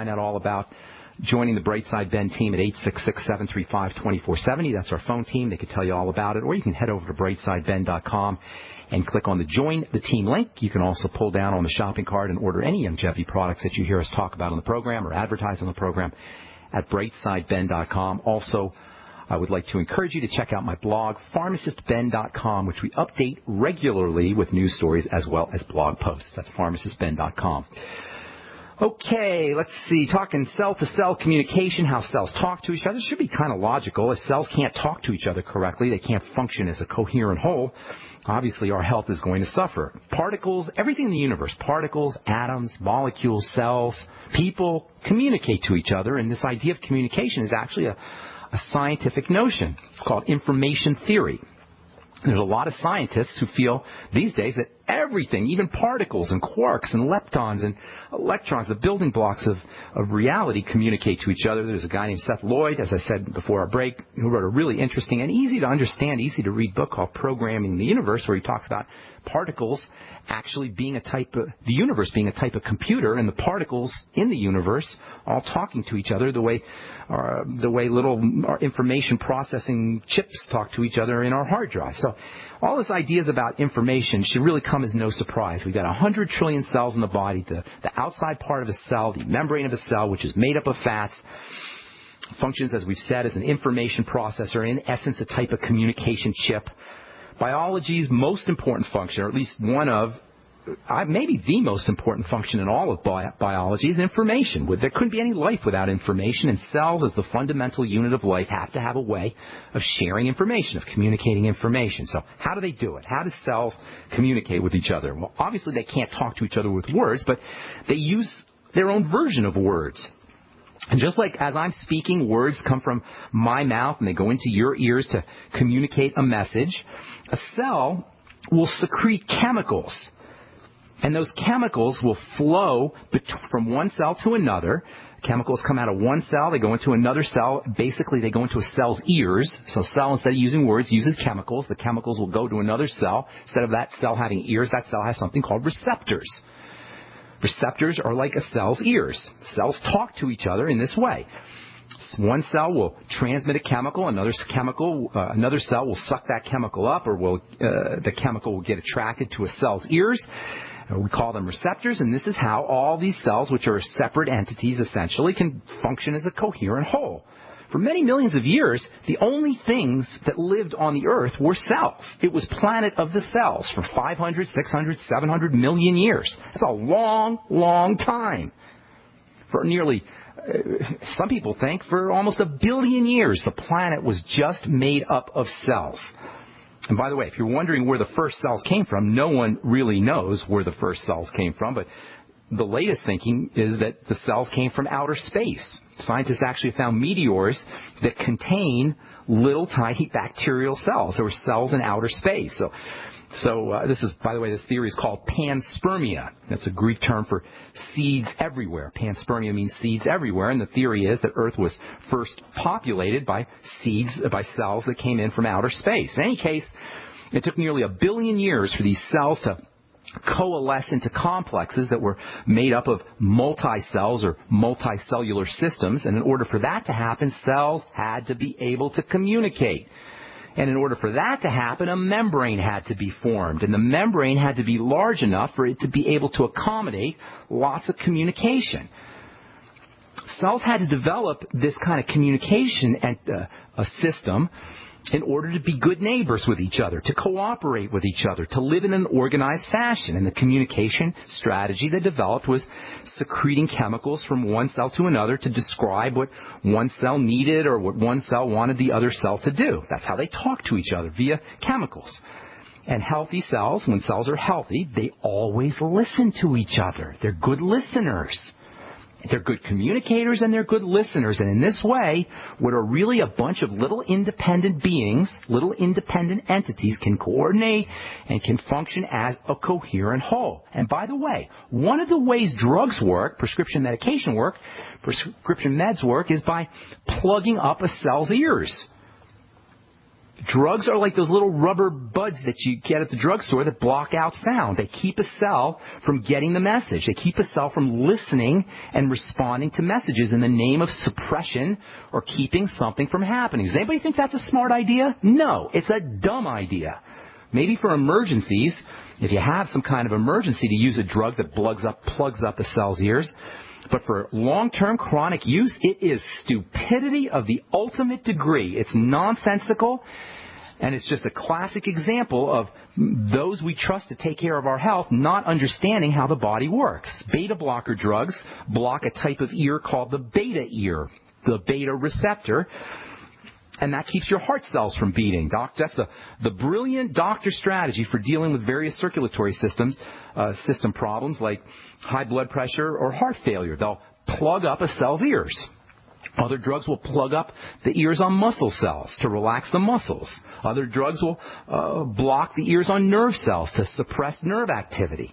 Find out all about joining the Brightside Ben team at 866-735-2470. That's our phone team. They can tell you all about it. Or you can head over to brightsideben.com and click on the Join the Team link. You can also pull down on the shopping cart and order any longevity products that you hear us talk about on the program or advertise on the program at brightsideben.com. Also, I would like to encourage you to check out my blog, pharmacistben.com, which we update regularly with news stories as well as blog posts. That's pharmacistben.com. Okay, let's see. Talking cell-to-cell communication, how cells talk to each other. This should be kind of logical. If cells can't talk to each other correctly, they can't function as a coherent whole, obviously our health is going to suffer. Particles, everything in the universe, particles, atoms, molecules, cells, people communicate to each other, and this idea of communication is actually a scientific notion. It's called information theory. There's a lot of scientists who feel these days that everything, even particles and quarks and leptons and electrons, the building blocks of reality, communicate to each other. There's a guy named Seth Lloyd, as I said before our break, who wrote a really interesting and easy to understand, easy to read book called Programming the Universe, where he talks about particles actually being a type of, the universe being a type of computer, and the particles in the universe all talking to each other the way little information processing chips talk to each other in our hard drive. So all these ideas about information should really come as no surprise. We've got 100 trillion cells in the body. The outside part of a cell, the membrane of a cell, which is made up of fats, functions, as we've said, as an information processor, in essence a type of communication chip. Biology's most important function, or at least one of, maybe the most important function in all of biology, is information. There couldn't be any life without information, and cells, as the fundamental unit of life, have to have a way of sharing information, of communicating information. So how do they do it? How do cells communicate with each other? Well, obviously they can't talk to each other with words, but they use their own version of words. And just like as I'm speaking, words come from my mouth and they go into your ears to communicate a message, a cell will secrete chemicals. And those chemicals will flow from one cell to another. Chemicals come out of one cell, they go into another cell. Basically, they go into a cell's ears. So a cell, instead of using words, uses chemicals. The chemicals will go to another cell. Instead of that cell having ears, that cell has something called receptors. Receptors are like a cell's ears. Cells talk to each other in this way. One cell will transmit a chemical, another cell will suck that chemical up, or the chemical will get attracted to a cell's ears. We call them receptors, and this is how all these cells, which are separate entities essentially, can function as a coherent whole. For many millions of years, the only things that lived on the earth were cells. It was planet of the cells for 500, 600, 700 million years. That's a long, long time. For nearly, some people think, for almost 1 billion years, the planet was just made up of cells. And by the way, if you're wondering where the first cells came from, no one really knows where the first cells came from, but the latest thinking is that the cells came from outer space. Scientists actually found meteors that contain little tiny bacterial cells. There were cells in outer space. So this is, by the way, this theory is called panspermia. That's a Greek term for seeds everywhere. Panspermia means seeds everywhere, and the theory is that Earth was first populated by cells that came in from outer space. In any case, it took nearly 1 billion years for these cells to coalesce into complexes that were made up of multi-cells or multicellular systems, and in order for that to happen, cells had to be able to communicate. And in order for that to happen, a membrane had to be formed, and the membrane had to be large enough for it to be able to accommodate lots of communication. Cells had to develop this kind of communication and a system in order to be good neighbors with each other, to cooperate with each other, to live in an organized fashion. And the communication strategy they developed was secreting chemicals from one cell to another to describe what one cell needed or what one cell wanted the other cell to do. That's how they talk to each other, via chemicals. And healthy cells, when cells are healthy, they always listen to each other. They're good listeners. They're good communicators and they're good listeners. And in this way, what are really a bunch of little independent beings, little independent entities, can coordinate and can function as a coherent whole. And by the way, one of the ways drugs work, prescription medication work, prescription meds work, is by plugging up a cell's ears. Drugs are like those little rubber buds that you get at the drugstore that block out sound. They keep a cell from getting the message. They keep a cell from listening and responding to messages in the name of suppression or keeping something from happening. Does anybody think that's a smart idea? No, it's a dumb idea. Maybe for emergencies, if you have some kind of emergency, to use a drug that plugs up the cell's ears. But for long-term chronic use, it is stupidity of the ultimate degree. It's nonsensical, and it's just a classic example of those we trust to take care of our health not understanding how the body works. Beta blocker drugs block a type of ear called the beta ear, the beta receptor, and that keeps your heart cells from beating. That's the brilliant doctor strategy for dealing with various circulatory system problems like high blood pressure or heart failure. They'll plug up a cell's ears. Other drugs will plug up the ears on muscle cells to relax the muscles. Other drugs will block the ears on nerve cells to suppress nerve activity.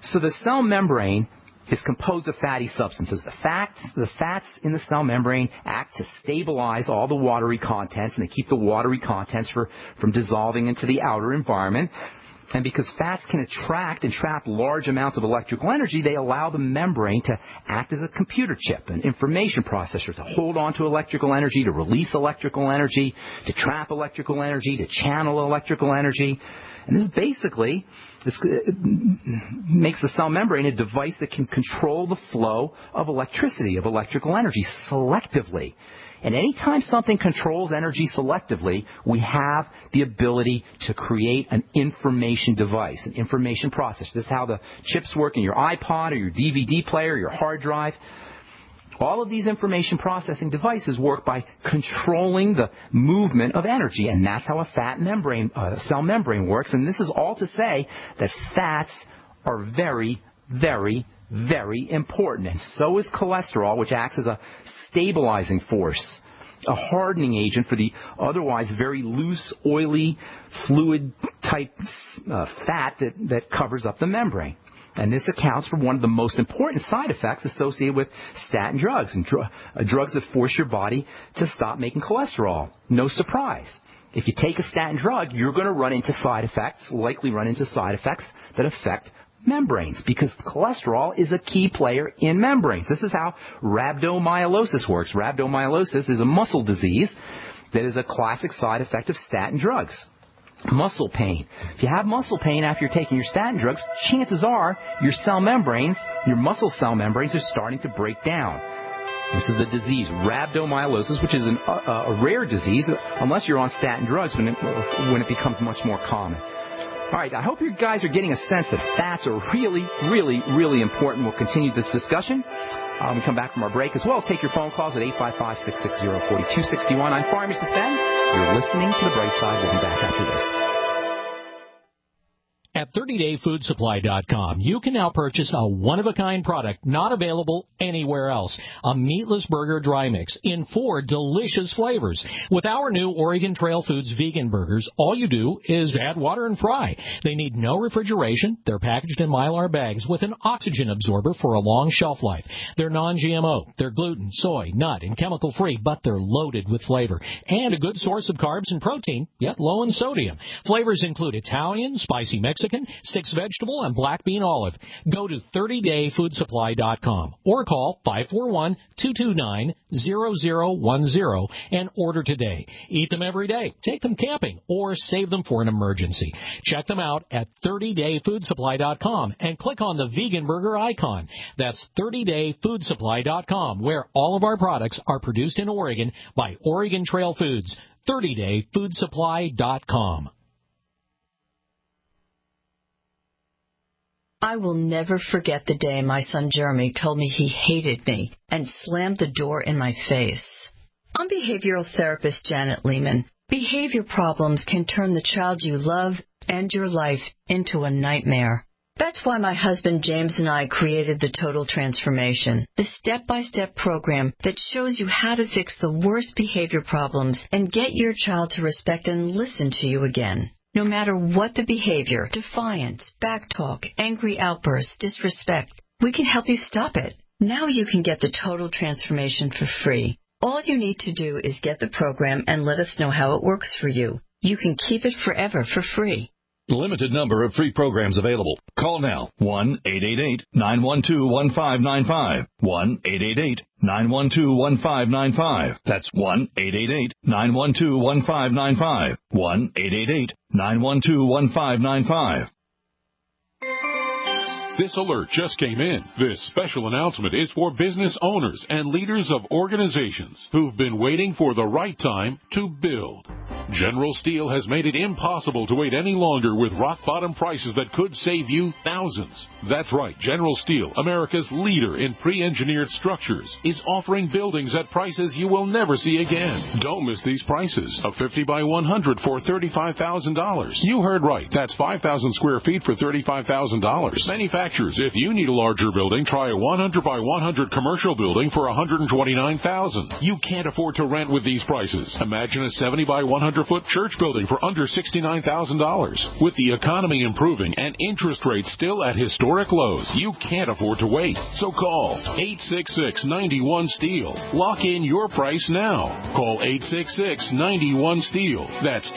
So the cell membrane is composed of fatty substances. The fats in the cell membrane act to stabilize all the watery contents, and they keep the watery contents from dissolving into the outer environment. And because fats can attract and trap large amounts of electrical energy, they allow the membrane to act as a computer chip, an information processor, to hold on to electrical energy, to release electrical energy, to trap electrical energy, to channel electrical energy. And this basically makes the cell membrane a device that can control the flow of electricity, of electrical energy, selectively. And anytime something controls energy selectively, we have the ability to create an information device, an information processor. This is how the chips work in your iPod or your DVD player, or your hard drive. All of these information processing devices work by controlling the movement of energy, and that's how a cell membrane works. And this is all to say that fats are very, very, very important, and so is cholesterol, which acts as a stabilizing force, a hardening agent for the otherwise very loose, oily, fluid-type fat that covers up the membrane. And this accounts for one of the most important side effects associated with statin drugs, and drugs that force your body to stop making cholesterol. No surprise. If you take a statin drug, you're going to likely run into side effects that affect membranes, because cholesterol is a key player in membranes. This is how rhabdomyolysis works. Rhabdomyolysis is a muscle disease that is a classic side effect of statin drugs. Muscle pain. If you have muscle pain after you're taking your statin drugs, chances are your muscle cell membranes are starting to break down. This is the disease, rhabdomyolysis, which is a rare disease unless you're on statin drugs when it becomes much more common. All right, I hope you guys are getting a sense that fats are really, really, really important. We'll continue this discussion when we come back from our break, as well as take your phone calls at 855-660-4261. I'm Pharmacist Ben. You're listening to The Bright Side. We'll be back after this. At 30dayfoodsupply.com, you can now purchase a one-of-a-kind product not available anywhere else, a meatless burger dry mix in 4 delicious flavors. With our new Oregon Trail Foods vegan burgers, all you do is add water and fry. They need no refrigeration. They're packaged in Mylar bags with an oxygen absorber for a long shelf life. They're non-GMO. They're gluten, soy, nut, and chemical-free, but they're loaded with flavor and a good source of carbs and protein, yet low in sodium. Flavors include Italian, spicy Mexican, 6 vegetable, and black bean olive. Go to 30dayfoodsupply.com or call 541-229-0010 and order today. Eat them every day, take them camping, or save them for an emergency. Check them out at 30dayfoodsupply.com and click on the vegan burger icon. That's 30dayfoodsupply.com, where all of our products are produced in Oregon by Oregon Trail Foods. 30dayfoodsupply.com. I will never forget the day my son Jeremy told me he hated me and slammed the door in my face. I'm behavioral therapist Janet Lehman. Behavior problems can turn the child you love and your life into a nightmare. That's why my husband James and I created the Total Transformation, the step-by-step program that shows you how to fix the worst behavior problems and get your child to respect and listen to you again. No matter what the behavior, defiance, backtalk, angry outbursts, disrespect, we can help you stop it. Now you can get the Total Transformation for free. All you need to do is get the program and let us know how it works for you. You can keep it forever for free. Limited number of free programs available. Call now. 1-888-912-1595. 1-888-912-1595. That's 1-888-912-1595. 1-888-912-1595. This alert just came in. This special announcement is for business owners and leaders of organizations who've been waiting for the right time to build. General Steel has made it impossible to wait any longer with rock-bottom prices that could save you thousands. That's right, General Steel, America's leader in pre-engineered structures, is offering buildings at prices you will never see again. Don't miss these prices. A 50 by 100 for $35,000. You heard right. That's 5,000 square feet for $35,000. Manufacturers, if you need a larger building, try a 100 by 100 commercial building for $129,000. You can't afford to rent with these prices. Imagine a 70 by 100-foot church building for under $69,000. With the economy improving and interest rates still at historic lows, you can't afford to wait. So call 866-91-STEEL. Lock in your price now. Call 866-91-STEEL. That's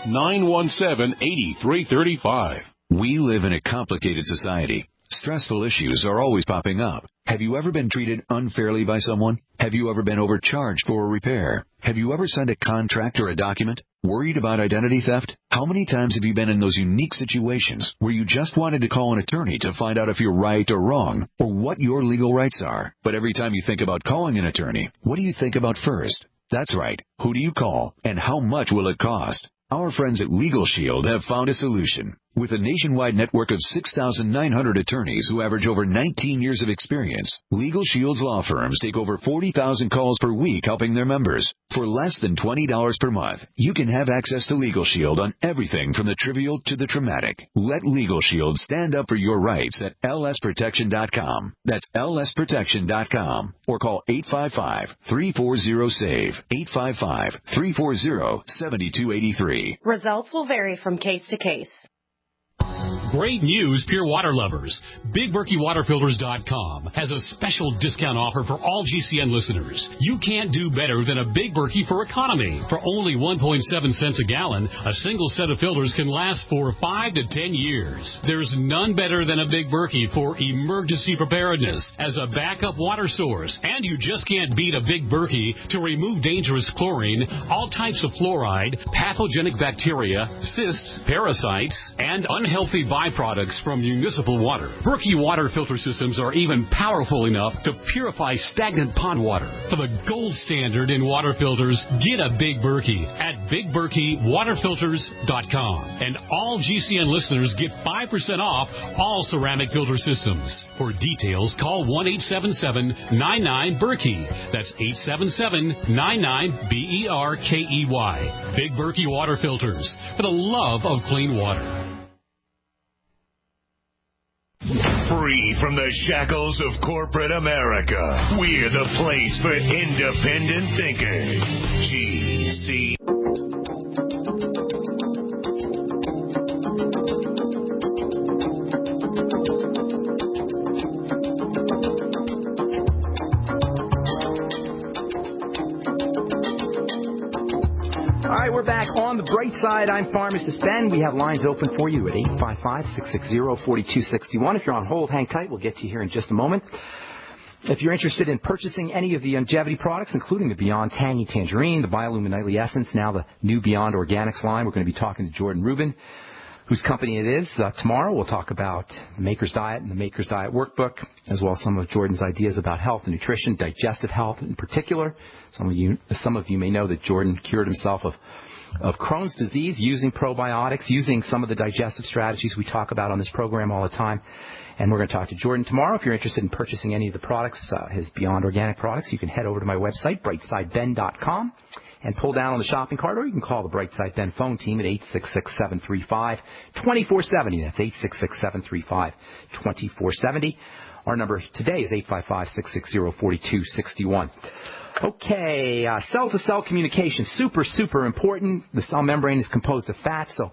866-917-8335. We live in a complicated society. Stressful issues are always popping up. Have you ever been treated unfairly by someone? Have you ever been overcharged for a repair? Have you ever signed a contract or a document? Worried about identity theft? How many times have you been in those unique situations where you just wanted to call an attorney to find out if you're right or wrong, or what your legal rights are? But every time you think about calling an attorney, what do you think about first? That's right. Who do you call, and how much will it cost? Our friends at Legal Shield have found a solution. With a nationwide network of 6,900 attorneys who average over 19 years of experience, Legal Shield's law firms take over 40,000 calls per week helping their members. For less than $20 per month, you can have access to Legal Shield on everything from the trivial to the traumatic. Let Legal Shield stand up for your rights at lsprotection.com. That's lsprotection.com. Or call 855-340-SAVE. 855-340-7283. Results will vary from case to case. Great news, pure water lovers. BigBerkeyWaterFilters.com has a special discount offer for all GCN listeners. You can't do better than a Big Berkey for economy. For only 1.7 cents a gallon, a single set of filters can last for 5 to 10 years. There's none better than a Big Berkey for emergency preparedness as a backup water source. And you just can't beat a Big Berkey to remove dangerous chlorine, all types of fluoride, pathogenic bacteria, cysts, parasites, and unhealthy byproducts from municipal water. Berkey water filter systems are even powerful enough to purify stagnant pond water. For the gold standard in water filters, get a Big Berkey at BigBerkeyWaterFilters.com. And all GCN listeners get 5% off all ceramic filter systems. For details, call 1-877-99-BERKEY. That's 877-99-BERKEY. Big Berkey Water Filters, for the love of clean water. Free from the shackles of corporate America, we're the place for independent thinkers. GC. All right, we're back on the bright side. I'm Pharmacist Ben. We have lines open for you at 855-660-4261. If you're on hold, hang tight. We'll get to you here in just a moment. If you're interested in purchasing any of the longevity products, including the Beyond Tangy Tangerine, the Biolumin Nightly Essence, now the new Beyond Organics line, we're going to be talking to Jordan Rubin, whose company it is. Tomorrow we'll talk about the Maker's Diet and the Maker's Diet Workbook, as well as some of Jordan's ideas about health and nutrition, digestive health in particular. Some of you may know that Jordan cured himself of Crohn's disease using probiotics, using some of the digestive strategies we talk about on this program all the time. And we're going to talk to Jordan tomorrow. If you're interested in purchasing any of the products, his Beyond Organic products, you can head over to my website, brightsideben.com, and pull down on the shopping cart, or you can call the Brightside Ben phone team at 866-735-2470. That's 866-735-2470. Our number today is 855-660-4261. Okay, cell-to-cell communication, super, super important. The cell membrane is composed of fat, so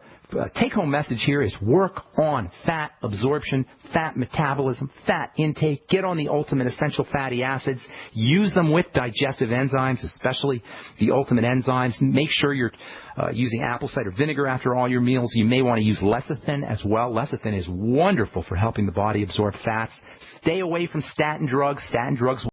take-home message here is work on fat absorption, fat metabolism, fat intake. Get on the Ultimate Essential Fatty Acids. Use them with digestive enzymes, especially the Ultimate Enzymes. Make sure you're using apple cider vinegar after all your meals. You may want to use lecithin as well. Lecithin is wonderful for helping the body absorb fats. Stay away from statin drugs. Statin drugs